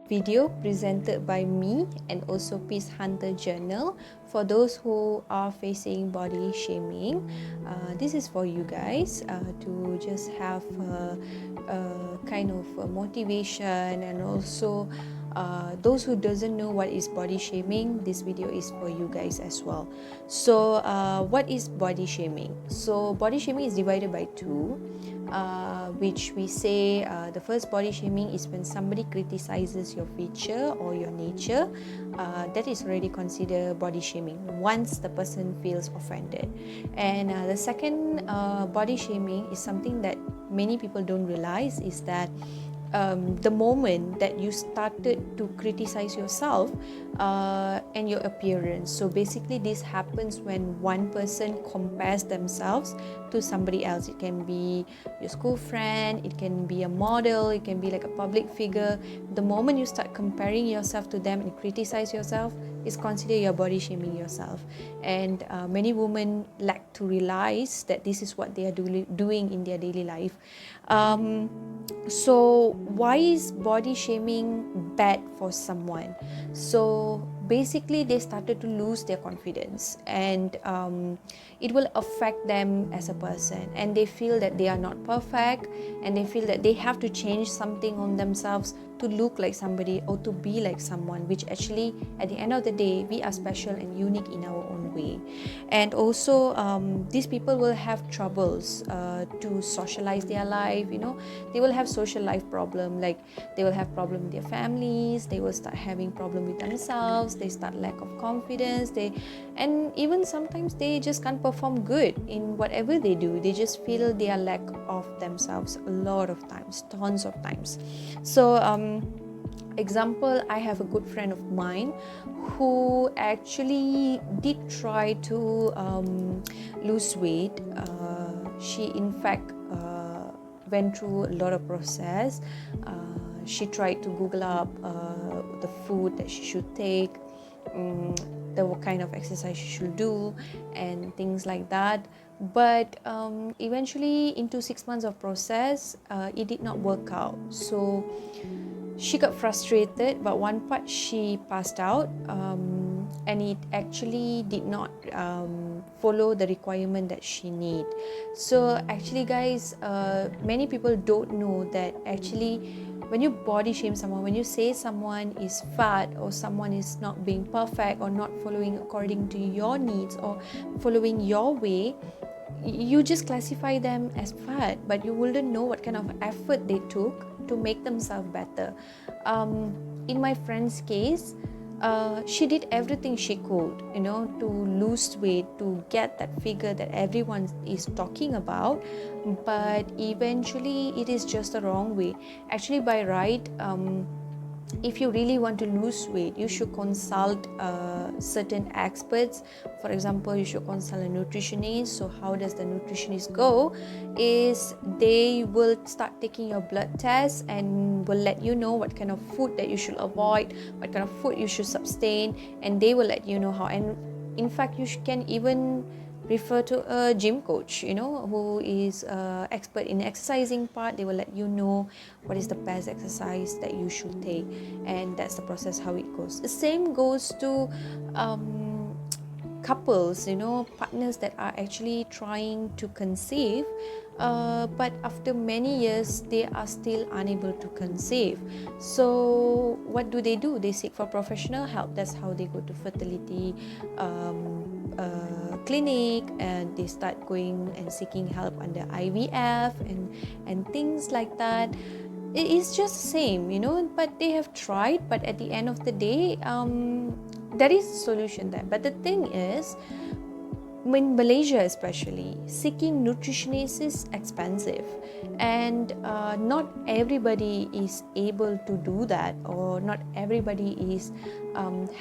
video presented by me and also Peace Hunter Journal. For those who are facing body shaming, this is for you guys to just have a kind of motivation, and also those who doesn't know what is body shaming, this video is for you guys as well. So what is body shaming? So body shaming is divided by two, which we say the first body shaming is when somebody criticizes your feature or your nature. That is already considered body shaming once the person feels offended. And the second body shaming is something that many people don't realize, is that the moment that you started to criticize yourself and your appearance. So basically this happens when one person compares themselves to somebody else. It can be your school friend, it can be a model, it can be like a public figure. The moment you start comparing yourself to them and criticize yourself, is considered your body shaming yourself. And many women lack to realize that this is what they are doing in their daily life. So why is body shaming bad for someone? So basically they started to lose their confidence, and it will affect them as a person, and they feel that they are not perfect, and they feel that they have to change something on themselves to look like somebody or to be like someone, which actually at the end of the day we are special and unique in our own way. And also these people will have troubles to socialize their life. They will have social life problem, like they will have problem with their families, they will start having problem with themselves, they start lack of confidence, and even sometimes they just can't perform good in whatever they do. They just feel their lack of themselves a lot of times, tons of times. So example, I have a good friend of mine who actually did try to lose weight. She in fact went through a lot of process. She tried to Google up the food that she should take, the kind of exercise she should do, and things like that. But eventually into 6 months of process, it did not work out. So she got frustrated, but one part she passed out, and it actually did not follow the requirement that she need. So actually guys, many people don't know that actually when you body shame someone, when you say someone is fat or someone is not being perfect or not following according to your needs or following your way, you just classify them as fat, but you wouldn't know what kind of effort they took to make themselves better. In my friend's case, she did everything she could, to lose weight, to get that figure that everyone is talking about, but eventually it is just the wrong way. Actually, by right, if you really want to lose weight, you should consult certain experts. For example, you should consult a nutritionist. So how does the nutritionist go? Is they will start taking your blood tests and will let you know what kind of food that you should avoid, what kind of food you should sustain, and they will let you know how. And in fact, you can even refer to a gym coach, who is expert in exercising part. They will let you know what is the best exercise that you should take, and that's the process how it goes. The same goes to couples, partners that are actually trying to conceive, but after many years they are still unable to conceive. So what do? They seek for professional help. That's how they go to fertility clinic, and they start going and seeking help under IVF and things like that. It is just the same, but they have tried, but at the end of the day, there is a solution there. But the thing is, in Malaysia especially, seeking nutritionists is expensive, and not everybody is able to do that, or not everybody is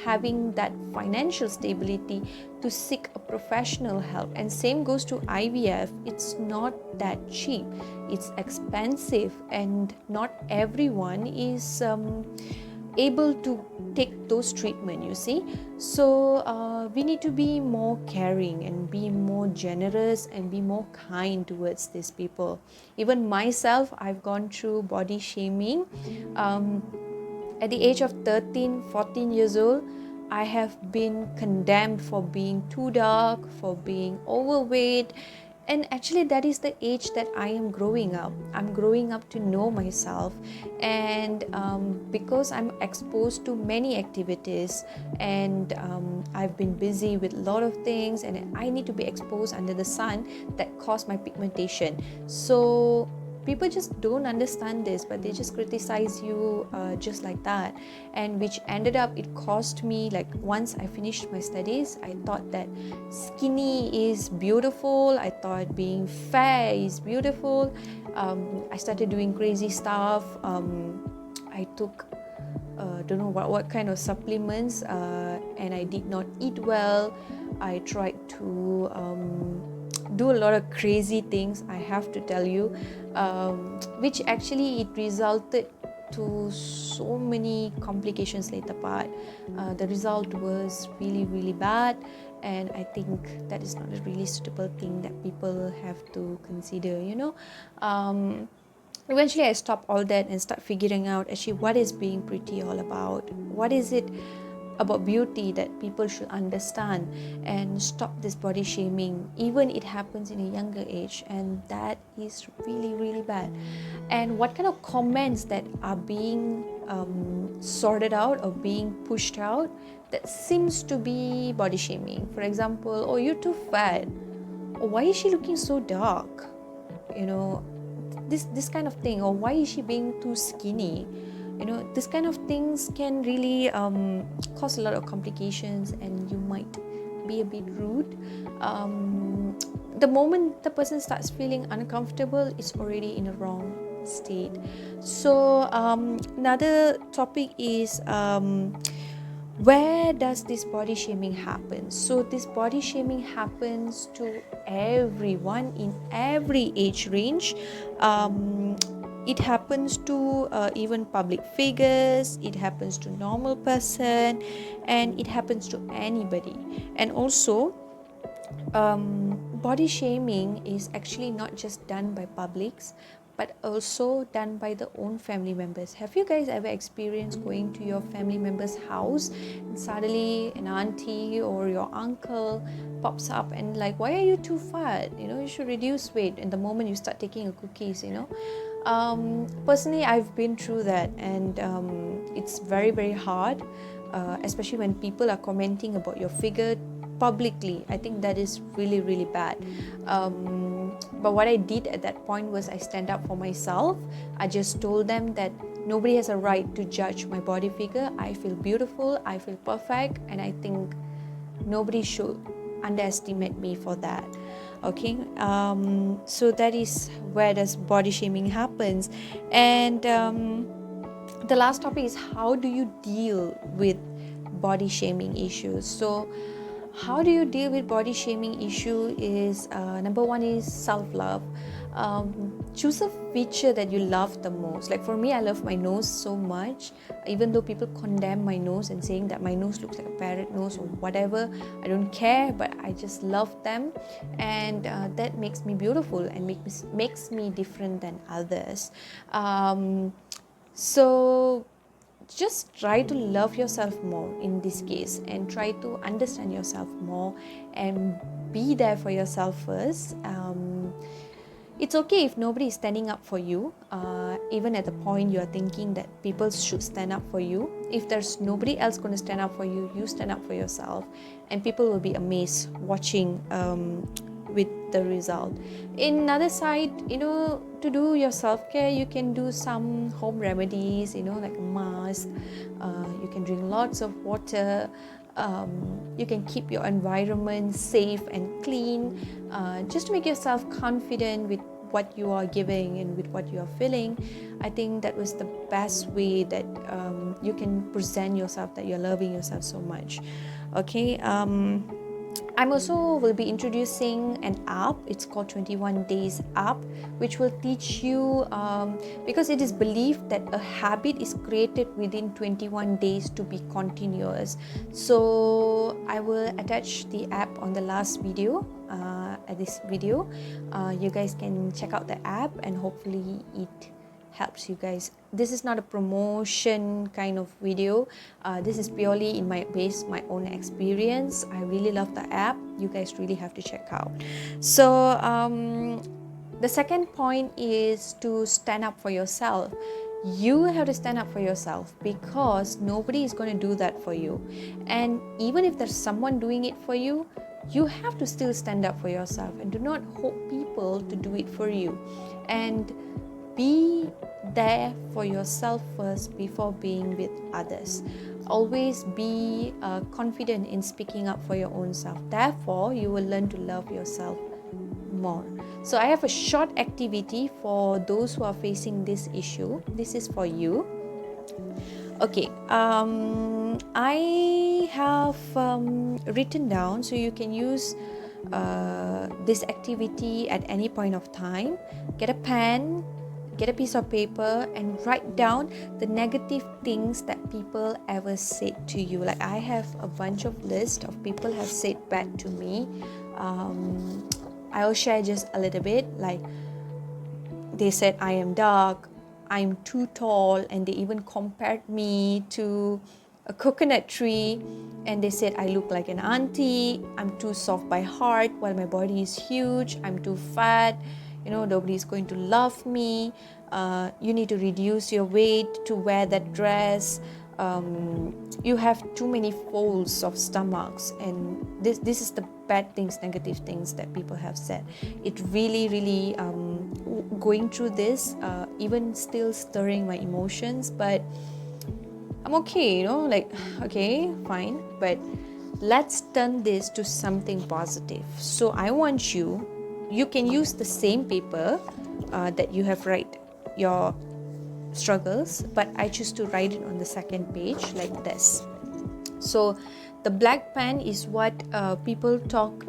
having that financial stability to seek a professional help. And same goes to IVF. It's not that cheap, it's expensive, and not everyone is able to take those treatment, you see. So we need to be more caring and be more generous and be more kind towards these people. Even myself, I've gone through body shaming. At the age of 13, 14 years old, I have been condemned for being too dark, for being overweight. And actually, that is the age that I am growing up. I'm growing up to know myself. And because I'm exposed to many activities, and I've been busy with a lot of things, and I need to be exposed under the sun, that caused my pigmentation. So people just don't understand this, but they just criticize you just like that. And which ended up, it cost me, like, once I finished my studies, I thought that skinny is beautiful, I thought being fair is beautiful. I started doing crazy stuff. I took don't know what kind of supplements, and I did not eat well. I tried to do a lot of crazy things, I have to tell you, which actually it resulted to so many complications later part. The result was really bad, and I think that is not a really suitable thing that people have to consider, Eventually I stopped all that and start figuring out actually what is being pretty all about. What is it about beauty that people should understand, and stop this body shaming, even it happens in a younger age, and that is really bad. And what kind of comments that are being sorted out or being pushed out, that seems to be body shaming. For example, oh, you're too fat, or why is she looking so dark, this kind of thing, or why is she being too skinny. This kind of things can really cause a lot of complications, and you might be a bit rude. The moment the person starts feeling uncomfortable, it's already in a wrong state. So another topic is where does this body shaming happen? So this body shaming happens to everyone in every age range. It happens to even public figures, it happens to normal person, and it happens to anybody. And also body shaming is actually not just done by publics, but also done by the own family members. Have you guys ever experienced going to your family member's house and suddenly an auntie or your uncle pops up and like, why are you too fat? You should reduce weight. And the moment you start taking a cookies, personally, I've been through that, and it's very hard, especially when people are commenting about your figure publicly. I think that is really bad. But what I did at that point was I stand up for myself. I just told them that nobody has a right to judge my body figure. I feel beautiful, I feel perfect, and I think nobody should underestimate me for that. Okay, so that is where does body shaming happens. And the last topic is, how do you deal with body shaming issues? So how do you deal with body shaming issue is, number one is self-love. Choose a feature that you love the most. Like for me, I love my nose so much. Even though people condemn my nose and saying that my nose looks like a parrot nose or whatever, I don't care, but I just love them. And that makes me beautiful and makes me different than others. So just try to love yourself more in this case, and try to understand yourself more and be there for yourself first. It's okay if nobody is standing up for you, even at the point you are thinking that people should stand up for you. If there's nobody else going to stand up for you, you stand up for yourself, and people will be amazed watching with the result. In another side, to do your self-care, you can do some home remedies, like a mask. You can drink lots of water. You can keep your environment safe and clean, just to make yourself confident with what you are giving and with what you are feeling. I think that was the best way that you can present yourself, that you're loving yourself so much. Okay, I'm also will be introducing an app. It's called 21 Days app, which will teach you, because it is believed that a habit is created within 21 days to be continuous. So I will attach the app on the last video, at this video. You guys can check out the app, and hopefully it helps you guys. This is not a promotion kind of video. This is purely in my own experience. I really love the app. You guys really have to check out. So the second point is to stand up for yourself. You have to stand up for yourself because nobody is going to do that for you. And even if there's someone doing it for you, you have to still stand up for yourself and do not hope people to do it for you. And be there for yourself first before being with others. Always be confident in speaking up for your own self. Therefore, you will learn to love yourself more. So I have a short activity for those who are facing this issue. This is for you. Okay, I have written down, so you can use this activity at any point of time. Get a pen, get a piece of paper, and write down the negative things that people ever said to you. Like I have a bunch of list of people have said bad to me. I'll share just a little bit. Like they said I am dark, I'm too tall, and they even compared me to a coconut tree, and they said I look like an auntie, I'm too soft by heart while my body is huge, I'm too fat, nobody's going to love me, you need to reduce your weight to wear that dress, you have too many folds of stomachs, and this is the bad things, negative things that people have said. It really going through this, even still stirring my emotions, but I'm okay, okay, fine, but let's turn this to something positive. So I want you can use the same paper that you have write your struggles, but I choose to write it on the second page like this. So the black pen is what people talk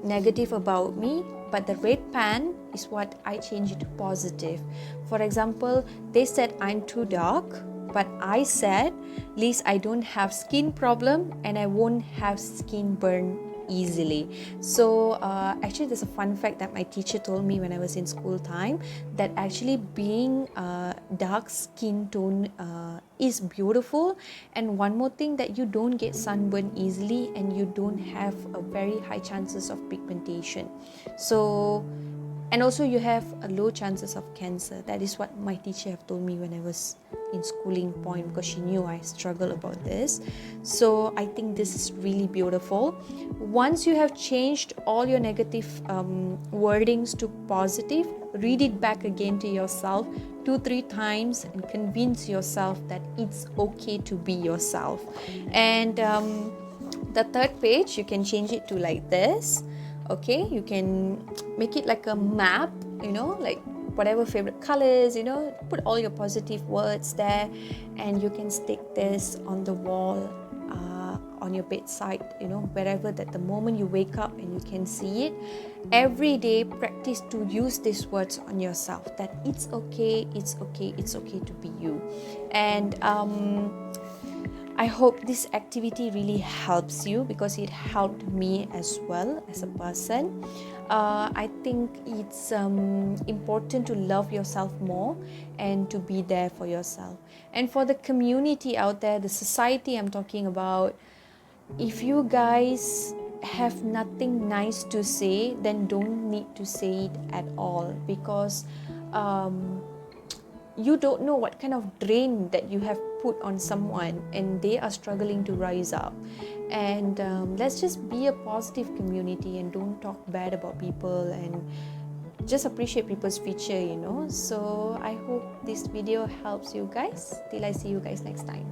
negative about me, but the red pen is what I change it to positive. For example, they said I'm too dark, but I said, at least I don't have skin problem and I won't have skin burn easily. So actually there's a fun fact that my teacher told me when I was in school time, that actually being dark skin tone is beautiful. And one more thing, that you don't get sunburn easily and you don't have a very high chances of pigmentation. So, and also you have a low chances of cancer. That is what my teacher have told me when I was in schooling point, because she knew I struggle about this. So I think this is really beautiful. Once you have changed all your negative wordings to positive, read it back again to yourself 2-3 times and convince yourself that it's okay to be yourself. And the third page, you can change it to like this. Okay, you can make it like a map, like whatever favorite colors, put all your positive words there, and you can stick this on the wall, on your bedside, wherever, that the moment you wake up and you can see it. Every day practice to use these words on yourself, that it's okay, it's okay, it's okay to be you. And I hope this activity really helps you, because it helped me as well as a person. I think it's important to love yourself more and to be there for yourself. And for the community out there, the society I'm talking about, if you guys have nothing nice to say, then don't need to say it at all, because you don't know what kind of drain that you have put on someone and they are struggling to rise up. And let's just be a positive community and don't talk bad about people, and just appreciate people's future. So I hope this video helps you guys. Till I see you guys next time.